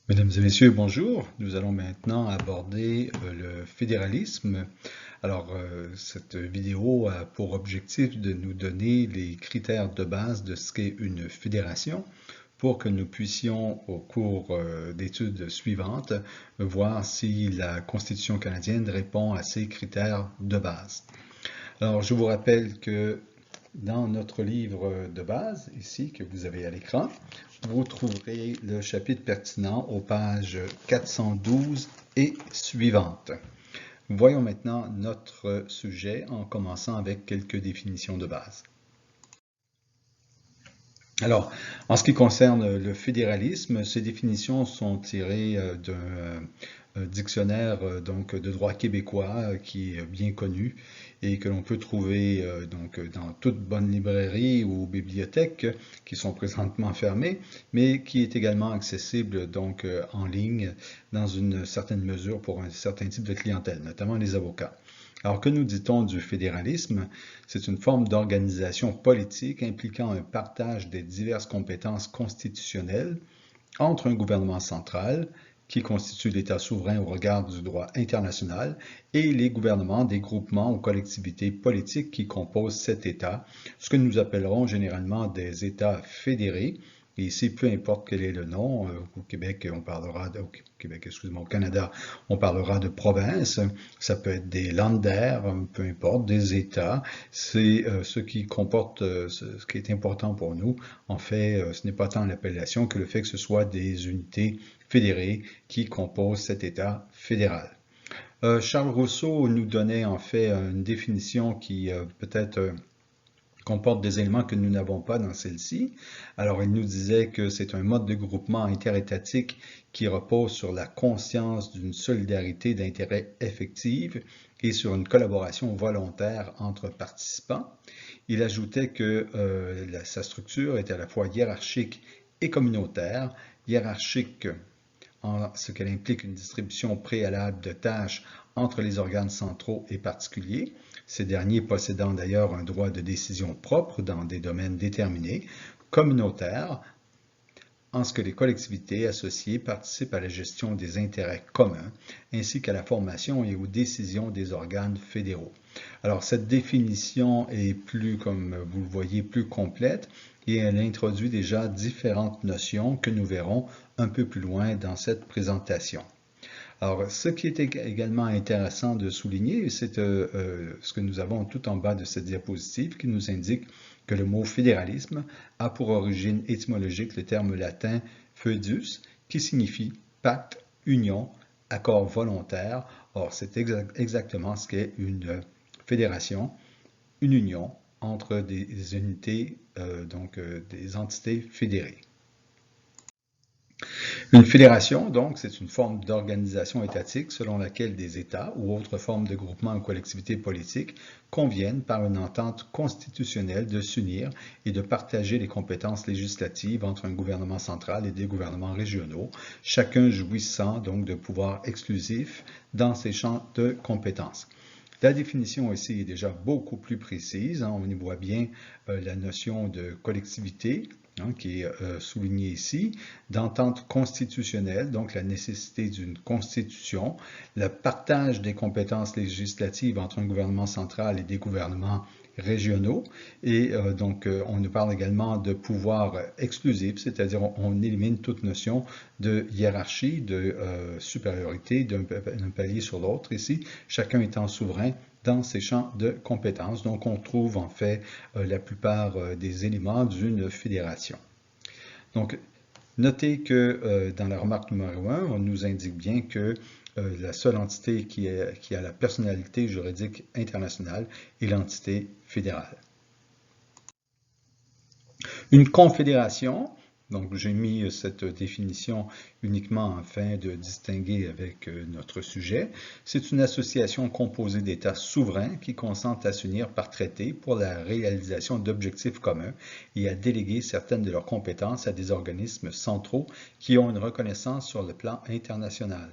Mesdames et messieurs, bonjour. Nous allons maintenant aborder le fédéralisme. Cette vidéo a pour objectif de nous donner les critères de base de ce qu'est une fédération pour que nous puissions, au cours d'études suivantes, voir si la Constitution canadienne répond à ces critères de base. Alors, je vous rappelle que dans notre livre de base, ici, que vous avez à l'écran, vous trouverez le chapitre pertinent aux pages 412 et suivantes. Voyons maintenant notre sujet en commençant avec quelques définitions de base. Alors, en ce qui concerne le fédéralisme, ces définitions sont tirées d'un dictionnaire donc de droit québécois qui est bien connu et que l'on peut trouver donc dans toute bonne librairie ou bibliothèque qui sont présentement fermées, mais qui est également accessible donc en ligne dans une certaine mesure pour un certain type de clientèle, notamment les avocats. Alors, que nous dit-on du fédéralisme? C'est une forme d'organisation politique impliquant un partage des diverses compétences constitutionnelles entre un gouvernement central, qui constitue l'État souverain au regard du droit international, et les gouvernements des groupements ou collectivités politiques qui composent cet État, ce que nous appellerons généralement des États fédérés. Et ici, peu importe quel est le nom, au Québec, on parlera au Québec, excusez-moi, au Canada, on parlera de provinces. Ça peut être des Länder, peu importe, des États. C'est ce qui comporte, ce qui est important pour nous. En fait, ce n'est pas tant l'appellation que le fait que ce soit des unités fédérées qui composent cet État fédéral. Charles Rousseau nous donnait en fait une définition qui peut-être comporte des éléments que nous n'avons pas dans celle-ci. Alors, il nous disait que c'est un mode de groupement interétatique qui repose sur la conscience d'une solidarité d'intérêt effective et sur une collaboration volontaire entre participants. Il ajoutait que sa structure est à la fois hiérarchique et communautaire. Hiérarchique en ce qu'elle implique une distribution préalable de tâches entre les organes centraux et particuliers, ces derniers possédant d'ailleurs un droit de décision propre dans des domaines déterminés, communautaire, en ce que les collectivités associées participent à la gestion des intérêts communs, ainsi qu'à la formation et aux décisions des organes fédéraux. Alors, cette définition est plus, comme vous le voyez, plus complète et elle introduit déjà différentes notions que nous verrons un peu plus loin dans cette présentation. Alors, ce qui est également intéressant de souligner, c'est ce que nous avons tout en bas de cette diapositive qui nous indique que le mot fédéralisme a pour origine étymologique le terme latin foedus, qui signifie pacte, union, accord volontaire. Or, c'est exactement ce qu'est une fédération, une union entre des unités, donc des entités fédérées. Une fédération, donc, c'est une forme d'organisation étatique selon laquelle des États ou autres formes de groupements ou collectivités politiques conviennent par une entente constitutionnelle de s'unir et de partager les compétences législatives entre un gouvernement central et des gouvernements régionaux, chacun jouissant donc de pouvoirs exclusifs dans ses champs de compétences. La définition ici est déjà beaucoup plus précise. On y voit bien la notion de collectivité qui est soulignée ici, d'entente constitutionnelle, donc la nécessité d'une constitution, le partage des compétences législatives entre un gouvernement central et des gouvernements régionaux. Et on nous parle également de pouvoir exclusif, c'est-à-dire on élimine toute notion de hiérarchie, de supériorité d'un palier sur l'autre ici, chacun étant souverain dans ses champs de compétences. Donc, on trouve en fait la plupart des éléments d'une fédération. Donc, notez que dans la remarque numéro 1, on nous indique bien que la seule entité qui a la personnalité juridique internationale est l'entité fédérale. Une confédération, donc j'ai mis cette définition uniquement afin de distinguer avec notre sujet, c'est une association composée d'États souverains qui consentent à s'unir par traité pour la réalisation d'objectifs communs et à déléguer certaines de leurs compétences à des organismes centraux qui ont une reconnaissance sur le plan international.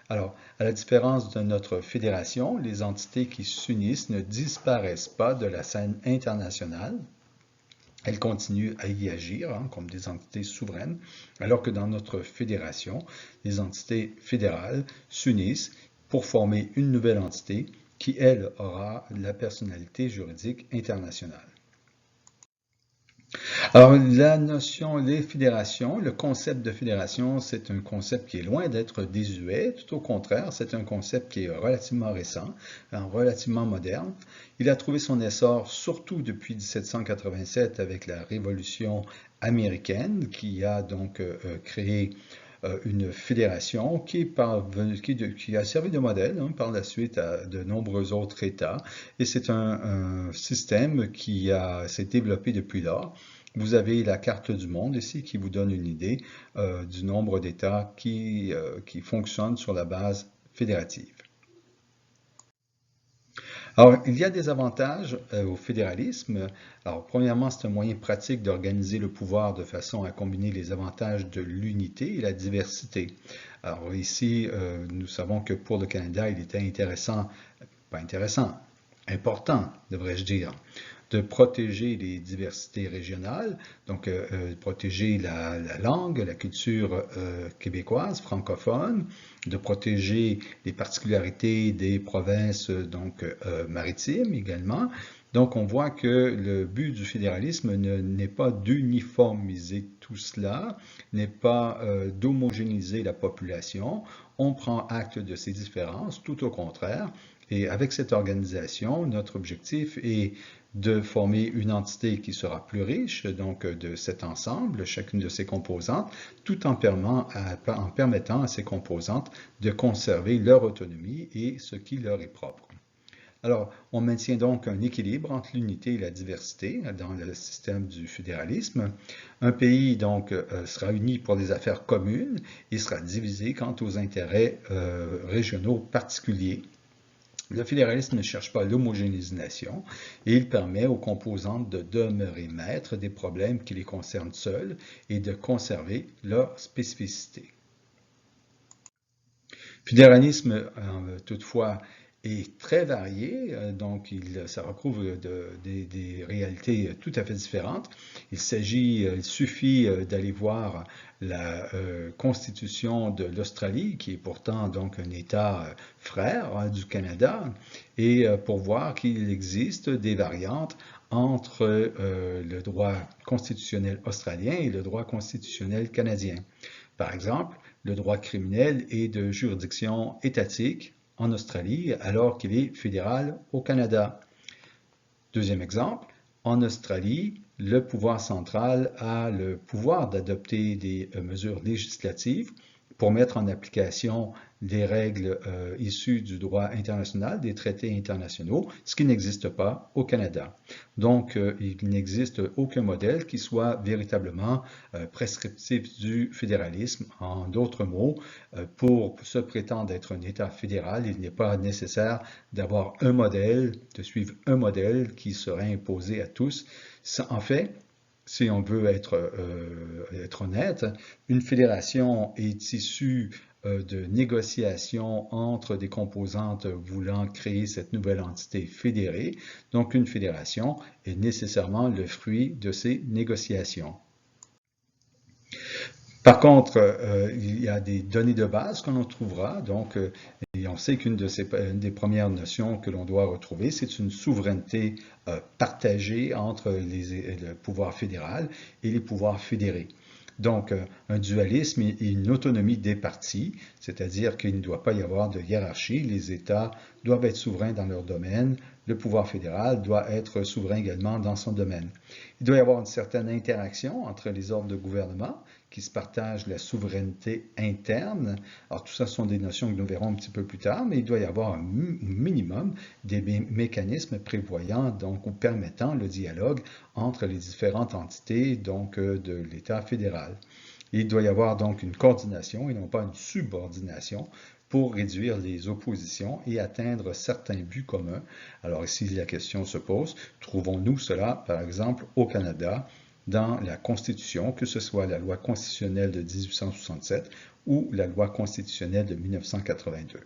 Alors, à la différence de notre fédération, les entités qui s'unissent ne disparaissent pas de la scène internationale. elles continuent à y agir comme des entités souveraines, alors que dans notre fédération, les entités fédérales s'unissent pour former une nouvelle entité qui, elle, aura la personnalité juridique internationale. Alors, la notion des fédérations, le concept de fédération, c'est un concept qui est loin d'être désuet, tout au contraire, c'est un concept qui est relativement récent, relativement moderne. Il a trouvé son essor surtout depuis 1787 avec la Révolution américaine qui a donc créé une fédération qui a servi de modèle par la suite à de nombreux autres États. Et c'est un système qui s'est développé depuis lors. Vous avez la carte du monde ici qui vous donne une idée du nombre d'États qui fonctionnent sur la base fédérative. Alors, il y a des avantages au fédéralisme. Alors, premièrement, c'est un moyen pratique d'organiser le pouvoir de façon à combiner les avantages de l'unité et la diversité. Alors ici, nous savons que pour le Canada, il était important, devrais-je dire, de protéger les diversités régionales, donc protéger la langue, la culture québécoise, francophone, de protéger les particularités des provinces donc maritimes également. Donc on voit que le but du fédéralisme n'est pas d'uniformiser tout cela, n'est pas d'homogénéiser la population. On prend acte de ces différences, tout au contraire. Et avec cette organisation, notre objectif est de former une entité qui sera plus riche, donc de cet ensemble, chacune de ses composantes, tout en permettant à ces composantes de conserver leur autonomie et ce qui leur est propre. Alors, on maintient donc un équilibre entre l'unité et la diversité dans le système du fédéralisme. Un pays donc sera uni pour des affaires communes et sera divisé quant aux intérêts régionaux particuliers. Le fédéralisme ne cherche pas l'homogénéisation et il permet aux composantes de demeurer maîtres des problèmes qui les concernent seuls et de conserver leur spécificité. Le fédéralisme, toutefois, est très varié, donc ça recouvre des réalités tout à fait différentes. Il suffit d'aller voir la constitution de l'Australie, qui est pourtant donc un État frère du Canada, et pour voir qu'il existe des variantes entre le droit constitutionnel australien et le droit constitutionnel canadien. Par exemple, le droit criminel est de juridiction étatique en Australie alors qu'il est fédéral au Canada. Deuxième exemple, en Australie, le pouvoir central a le pouvoir d'adopter des mesures législatives pour mettre en application des règles issues du droit international, des traités internationaux, ce qui n'existe pas au Canada. Donc, il n'existe aucun modèle qui soit véritablement prescriptif du fédéralisme. En d'autres mots, pour se prétendre être un État fédéral, il n'est pas nécessaire d'avoir un modèle, de suivre un modèle qui serait imposé à tous. En fait, si on veut être honnête, une fédération est issue de négociations entre des composantes voulant créer cette nouvelle entité fédérée. Donc, une fédération est nécessairement le fruit de ces négociations. Par contre, il y a des données de base que l'on trouvera, donc, et on sait qu'une des premières notions que l'on doit retrouver, c'est une souveraineté partagée entre le pouvoir fédéral et les pouvoirs fédérés. Donc, un dualisme et une autonomie des parties, c'est-à-dire qu'il ne doit pas y avoir de hiérarchie, les États doivent être souverains dans leur domaine, le pouvoir fédéral doit être souverain également dans son domaine. Il doit y avoir une certaine interaction entre les ordres de gouvernement qui se partagent la souveraineté interne. Alors tout ça sont des notions que nous verrons un petit peu plus tard, mais il doit y avoir un minimum des mécanismes prévoyant donc ou permettant le dialogue entre les différentes entités donc de l'État fédéral. Il doit y avoir donc une coordination et non pas une subordination pour réduire les oppositions et atteindre certains buts communs. Alors ici, la question se pose, trouvons-nous cela, par exemple, au Canada, dans la Constitution, que ce soit la loi constitutionnelle de 1867 ou la loi constitutionnelle de 1982.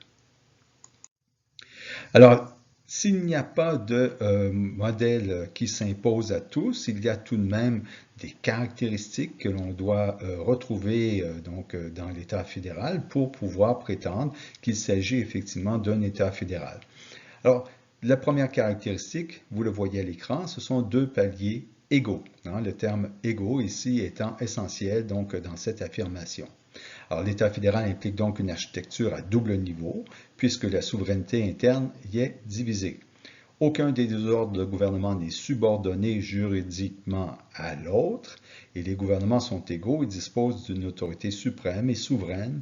Alors, S'il n'y a pas de modèle qui s'impose à tous, il y a tout de même des caractéristiques que l'on doit retrouver dans l'État fédéral pour pouvoir prétendre qu'il s'agit effectivement d'un État fédéral. Alors, la première caractéristique, vous le voyez à l'écran, ce sont deux paliers égaux. Le terme égaux ici étant essentiel donc dans cette affirmation. Alors, l'État fédéral implique donc une architecture à double niveau, puisque la souveraineté interne y est divisée. Aucun des deux ordres de gouvernement n'est subordonné juridiquement à l'autre, et les gouvernements sont égaux et disposent d'une autorité suprême et souveraine,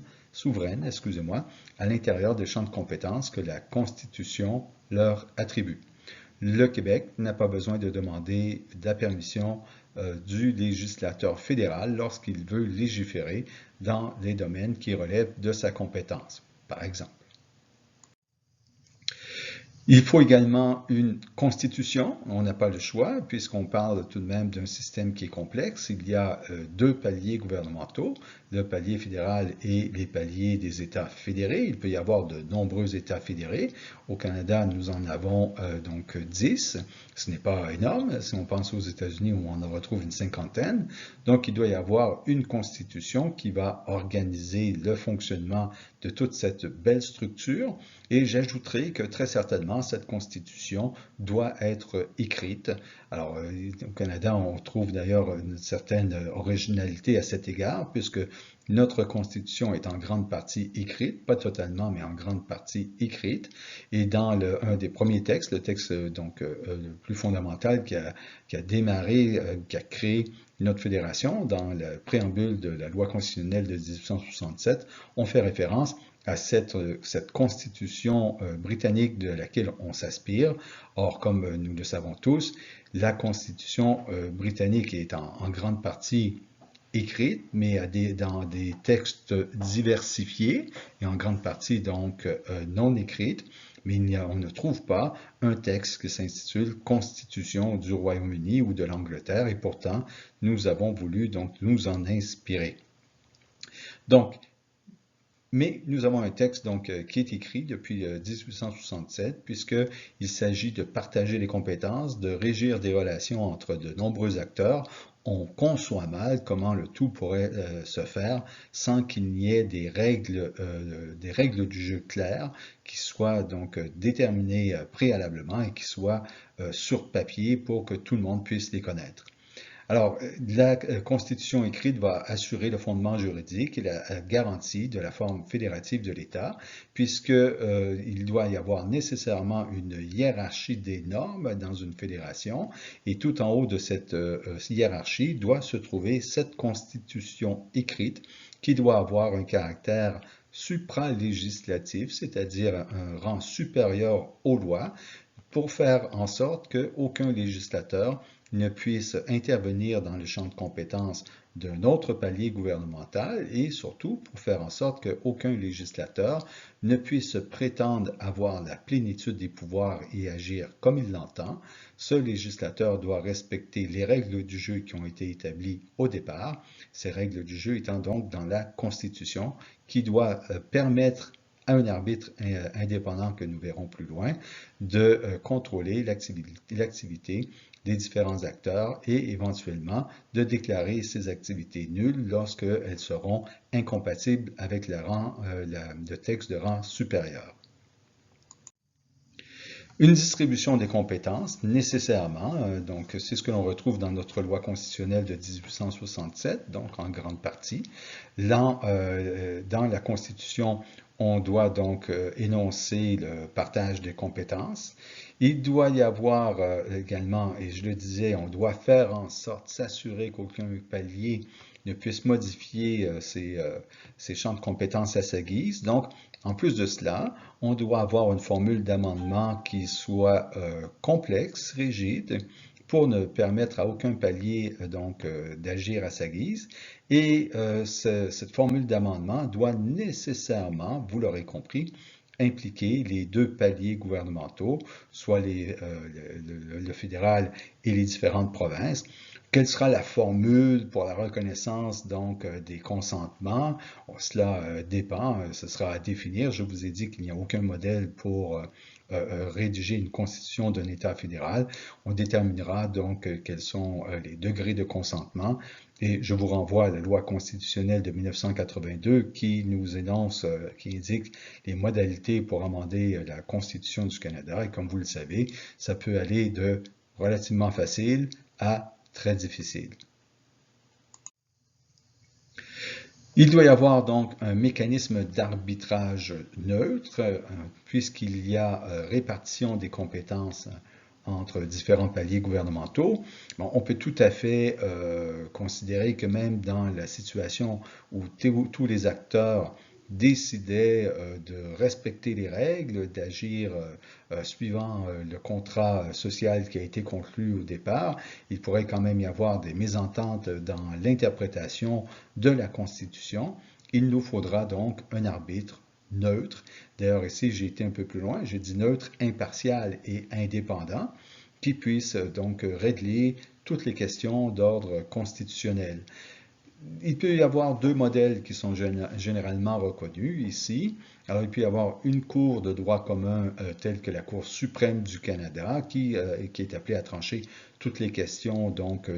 à l'intérieur des champs de compétences que la Constitution leur attribue. Le Québec n'a pas besoin de demander la permission du législateur fédéral lorsqu'il veut légiférer dans les domaines qui relèvent de sa compétence, par exemple. Il faut également une constitution, on n'a pas le choix, puisqu'on parle tout de même d'un système qui est complexe. Il y a deux paliers gouvernementaux, le palier fédéral et les paliers des États fédérés. Il peut y avoir de nombreux États fédérés. Au Canada, nous en avons donc 10. Ce n'est pas énorme si on pense aux États-Unis où on en retrouve une cinquantaine. Donc, il doit y avoir une constitution qui va organiser le fonctionnement de toute cette belle structure. Et j'ajouterai que très certainement, cette constitution doit être écrite. Alors, au Canada, on trouve d'ailleurs une certaine originalité à cet égard, puisque notre constitution est en grande partie écrite, pas totalement, mais en grande partie écrite. Et dans un des premiers textes, le texte le plus fondamental qui a démarré, qui a créé notre fédération, dans le préambule de la loi constitutionnelle de 1867, on fait référence à cette constitution britannique de laquelle on s'aspire. Or, comme nous le savons tous, la constitution britannique est en grande partie écrite, mais dans des textes diversifiés et en grande partie donc non écrite, mais on ne trouve pas un texte qui s'intitule Constitution du Royaume-Uni ou de l'Angleterre, et pourtant nous avons voulu donc nous en inspirer. Donc, mais nous avons un texte qui est écrit depuis 1867, puisqu'il s'agit de partager les compétences, de régir des relations entre de nombreux acteurs. On conçoit mal comment le tout pourrait se faire sans qu'il n'y ait des règles du jeu claires qui soient donc déterminées préalablement et qui soient sur papier pour que tout le monde puisse les connaître. Alors, la Constitution écrite va assurer le fondement juridique et la garantie de la forme fédérative de l'État, puisqu'il doit y avoir nécessairement une hiérarchie des normes dans une fédération, et tout en haut de cette hiérarchie doit se trouver cette Constitution écrite qui doit avoir un caractère supralégislatif, c'est-à-dire un rang supérieur aux lois, pour faire en sorte qu'aucun législateur ne puisse intervenir dans le champ de compétences d'un autre palier gouvernemental et surtout pour faire en sorte qu'aucun législateur ne puisse prétendre avoir la plénitude des pouvoirs et agir comme il l'entend. Ce législateur doit respecter les règles du jeu qui ont été établies au départ, ces règles du jeu étant donc dans la Constitution qui doit permettre à un arbitre indépendant que nous verrons plus loin de contrôler l'activité des différents acteurs et éventuellement de déclarer ces activités nulles lorsqu'elles seront incompatibles avec le texte de rang supérieur. Une distribution des compétences, nécessairement, donc c'est ce que l'on retrouve dans notre loi constitutionnelle de 1867, donc en grande partie. Dans la Constitution, on doit donc énoncer le partage des compétences. Il doit y avoir également, et je le disais, on doit faire en sorte, s'assurer qu'aucun palier ne puisse modifier ses champs de compétences à sa guise. Donc, en plus de cela, on doit avoir une formule d'amendement qui soit complexe, rigide, pour ne permettre à aucun palier d'agir à sa guise. Et cette formule d'amendement doit nécessairement, vous l'aurez compris, impliquer les deux paliers gouvernementaux, soit le fédéral et les différentes provinces. Quelle sera la formule pour la reconnaissance donc des consentements? Bon, cela dépend, ce sera à définir. Je vous ai dit qu'il n'y a aucun modèle pour rédiger une constitution d'un État fédéral. On déterminera donc quels sont les degrés de consentement. Et je vous renvoie à la loi constitutionnelle de 1982 qui nous énonce, qui indique les modalités pour amender la Constitution du Canada. Et comme vous le savez, ça peut aller de relativement facile à très difficile. Il doit y avoir donc un mécanisme d'arbitrage neutre, puisqu'il y a répartition des compétences entre différents paliers gouvernementaux. Bon, on peut tout à fait considérer que même dans la situation où tous les acteurs décidaient de respecter les règles, d'agir suivant le contrat social qui a été conclu au départ, il pourrait quand même y avoir des mésententes dans l'interprétation de la Constitution. Il nous faudra donc un arbitre neutre. D'ailleurs, ici, j'ai été un peu plus loin, j'ai dit neutre, impartial et indépendant, qui puisse donc régler toutes les questions d'ordre constitutionnel. Il peut y avoir deux modèles qui sont généralement reconnus ici. Alors, il peut y avoir une cour de droit commun telle que la Cour suprême du Canada qui est appelée à trancher toutes les questions donc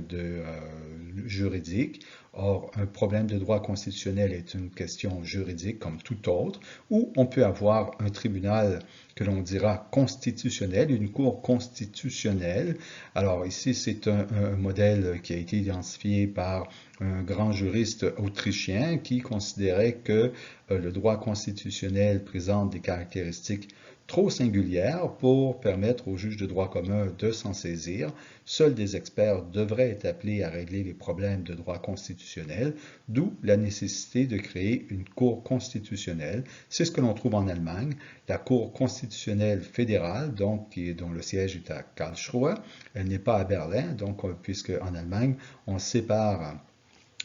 juridiques. Or, un problème de droit constitutionnel est une question juridique comme tout autre, ou on peut avoir un tribunal que l'on dira constitutionnel, une cour constitutionnelle. Alors ici, c'est un modèle qui a été identifié par un grand juriste autrichien qui considérait que le droit constitutionnel présente des caractéristiques trop singulières pour permettre aux juges de droit commun de s'en saisir. Seuls des experts devraient être appelés à régler les problèmes de droit constitutionnel, d'où la nécessité de créer une cour constitutionnelle. C'est ce que l'on trouve en Allemagne, la Cour constitutionnelle fédérale, donc, dont le siège est à Karlsruhe. Elle n'est pas à Berlin, donc, puisque en Allemagne, on sépare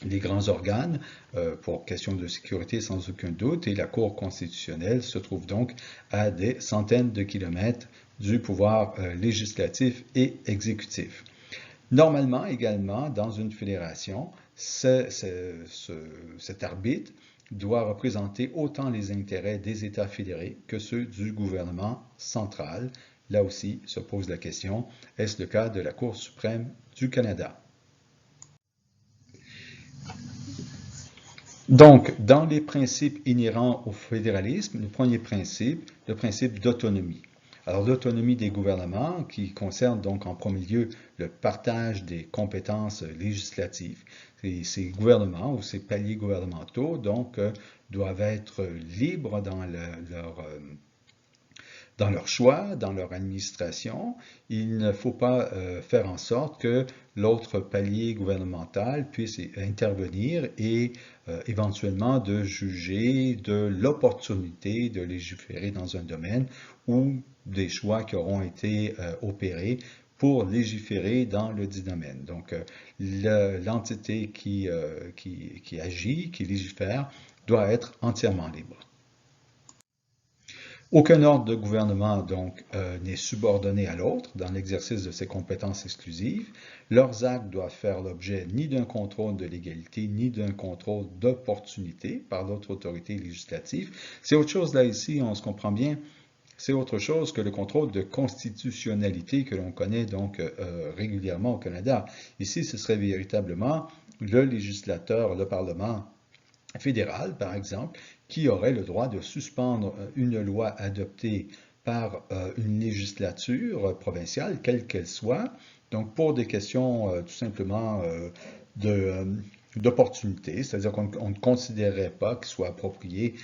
les grands organes pour question de sécurité sans aucun doute, et la Cour constitutionnelle se trouve donc à des centaines de kilomètres du pouvoir législatif et exécutif. Normalement, également, dans une fédération, cet arbitre doit représenter autant les intérêts des États fédérés que ceux du gouvernement central. Là aussi se pose la question, est-ce le cas de la Cour suprême du Canada? Donc, dans les principes inhérents au fédéralisme, le premier principe, le principe d'autonomie. Alors, l'autonomie des gouvernements, qui concerne donc en premier lieu le partage des compétences législatives. Ces gouvernements ou ces paliers gouvernementaux, donc, doivent être libres dans leur choix, dans leur administration. Il ne faut pas faire en sorte que l'autre palier gouvernemental puisse intervenir et éventuellement de juger de l'opportunité de légiférer dans un domaine ou des choix qui auront été opérés pour légiférer dans le dit domaine. Donc, l'entité qui agit, qui légifère, doit être entièrement libre. Aucun ordre de gouvernement, donc, n'est subordonné à l'autre dans l'exercice de ses compétences exclusives. Leurs actes doivent faire l'objet ni d'un contrôle de légalité, ni d'un contrôle d'opportunité par l'autre autorité législative. C'est autre chose, là, ici, on se comprend bien, c'est autre chose que le contrôle de constitutionnalité que l'on connaît donc régulièrement au Canada. Ici, ce serait véritablement le législateur, le Parlement fédéral, par exemple, qui aurait le droit de suspendre une loi adoptée par une législature provinciale, quelle qu'elle soit, donc pour des questions tout simplement d'opportunité, c'est-à-dire qu'on ne considérerait pas qu'il soit approprié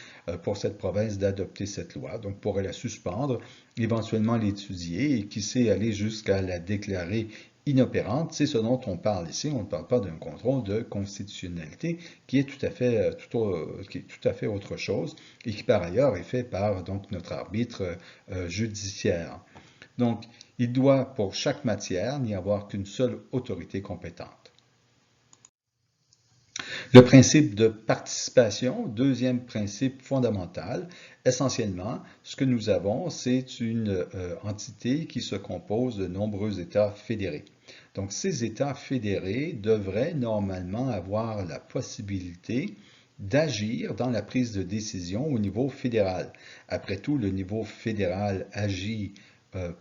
pour cette province d'adopter cette loi, donc pourrait la suspendre, éventuellement l'étudier et qui sait aller jusqu'à la déclarer inopérante. C'est ce dont on parle ici. On ne parle pas d'un contrôle de constitutionnalité qui est tout à fait autre chose et qui par ailleurs est fait par donc, notre arbitre judiciaire. Donc, il doit pour chaque matière n'y avoir qu'une seule autorité compétente. Le principe de participation, deuxième principe fondamental, essentiellement, ce que nous avons, c'est une entité qui se compose de nombreux États fédérés. Donc, ces États fédérés devraient normalement avoir la possibilité d'agir dans la prise de décision au niveau fédéral. Après tout, le niveau fédéral agit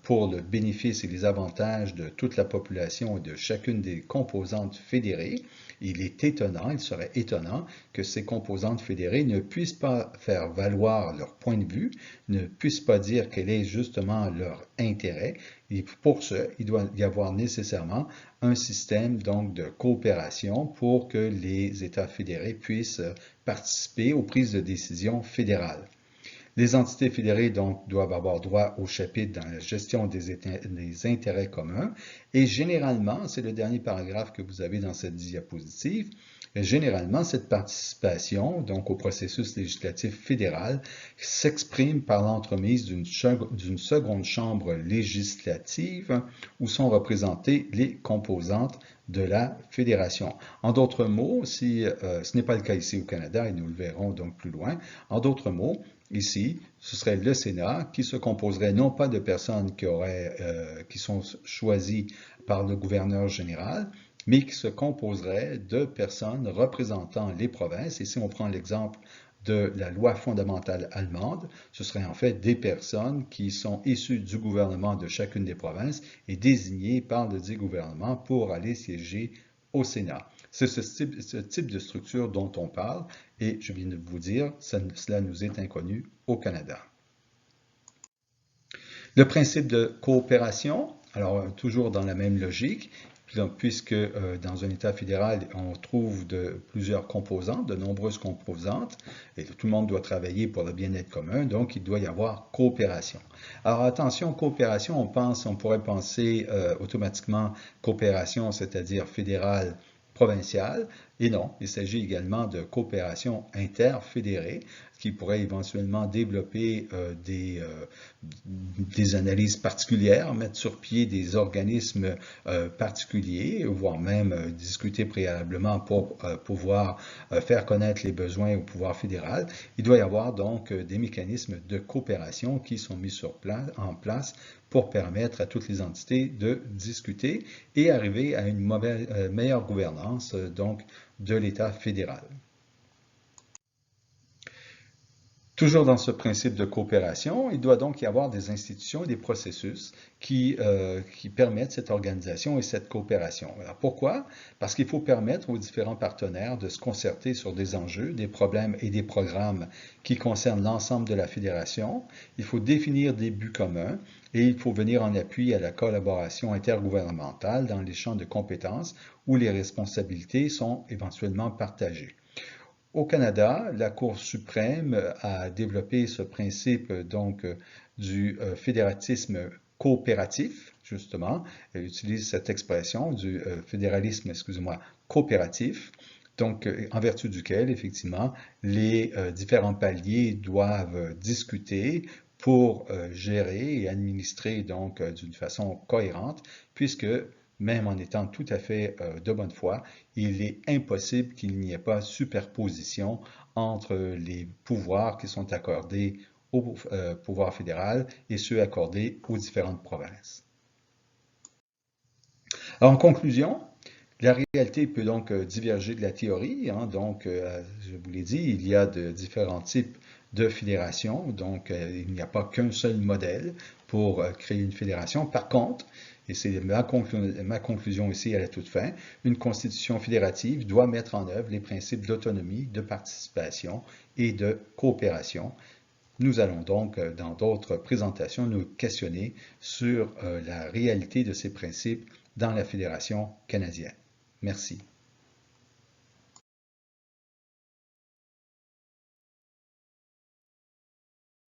pour le bénéfice et les avantages de toute la population et de chacune des composantes fédérées. Il est étonnant, il serait étonnant que ces composantes fédérées ne puissent pas faire valoir leur point de vue, ne puissent pas dire quel est justement leur intérêt. Et pour ce, il doit y avoir nécessairement un système donc de coopération pour que les États fédérés puissent participer aux prises de décision fédérales. Les entités fédérées donc doivent avoir droit au chapitre dans la gestion des intérêts communs et généralement, c'est le dernier paragraphe que vous avez dans cette diapositive, généralement cette participation donc au processus législatif fédéral s'exprime par l'entremise d'une seconde chambre législative où sont représentées les composantes de la fédération. En d'autres mots, si ce n'est pas le cas ici au Canada, et nous le verrons donc plus loin, en d'autres mots, ici, ce serait le Sénat qui se composerait non pas de personnes qui sont choisies par le gouverneur général, mais qui se composerait de personnes représentant les provinces. Et si on prend l'exemple de la loi fondamentale allemande, ce serait en fait des personnes qui sont issues du gouvernement de chacune des provinces et désignées par le dit gouvernement pour aller siéger au Sénat. C'est ce type de structure dont on parle et je viens de vous dire, cela nous est inconnu au Canada. Le principe de coopération, alors toujours dans la même logique, puisque dans un État fédéral, on trouve plusieurs composantes, de nombreuses composantes, et tout le monde doit travailler pour le bien-être commun, donc il doit y avoir coopération. Alors attention, coopération, on pourrait penser automatiquement coopération, c'est-à-dire fédérale, provinciale, et non, il s'agit également de coopération interfédérée qui pourrait éventuellement développer des analyses particulières, mettre sur pied des organismes particuliers, voire même discuter préalablement pour pouvoir faire connaître les besoins au pouvoir fédéral. Il doit y avoir donc des mécanismes de coopération qui sont mis en place pour permettre à toutes les entités de discuter et arriver à une meilleure gouvernance donc de l'État fédéral. Toujours dans ce principe de coopération, il doit donc y avoir des institutions et des processus qui permettent cette organisation et cette coopération. Alors pourquoi? Parce qu'il faut permettre aux différents partenaires de se concerter sur des enjeux, des problèmes et des programmes qui concernent l'ensemble de la fédération. Il faut définir des buts communs et il faut venir en appui à la collaboration intergouvernementale dans les champs de compétences où les responsabilités sont éventuellement partagées. Au Canada, la Cour suprême a développé ce principe donc du fédératisme coopératif, justement. Elle utilise cette expression du fédéralisme, excusez-moi, coopératif, donc en vertu duquel, effectivement, les différents paliers doivent discuter pour gérer et administrer donc d'une façon cohérente, puisque même en étant tout à fait de bonne foi, il est impossible qu'il n'y ait pas superposition entre les pouvoirs qui sont accordés au pouvoir fédéral et ceux accordés aux différentes provinces. Alors, en conclusion, la réalité peut donc diverger de la théorie. Donc, je vous l'ai dit, il y a de différents types de fédérations, donc il n'y a pas qu'un seul modèle pour créer une fédération. Par contre, et c'est ma conclusion ici à la toute fin, une constitution fédérative doit mettre en œuvre les principes d'autonomie, de participation et de coopération. Nous allons donc, dans d'autres présentations, nous questionner sur la réalité de ces principes dans la Fédération canadienne. Merci.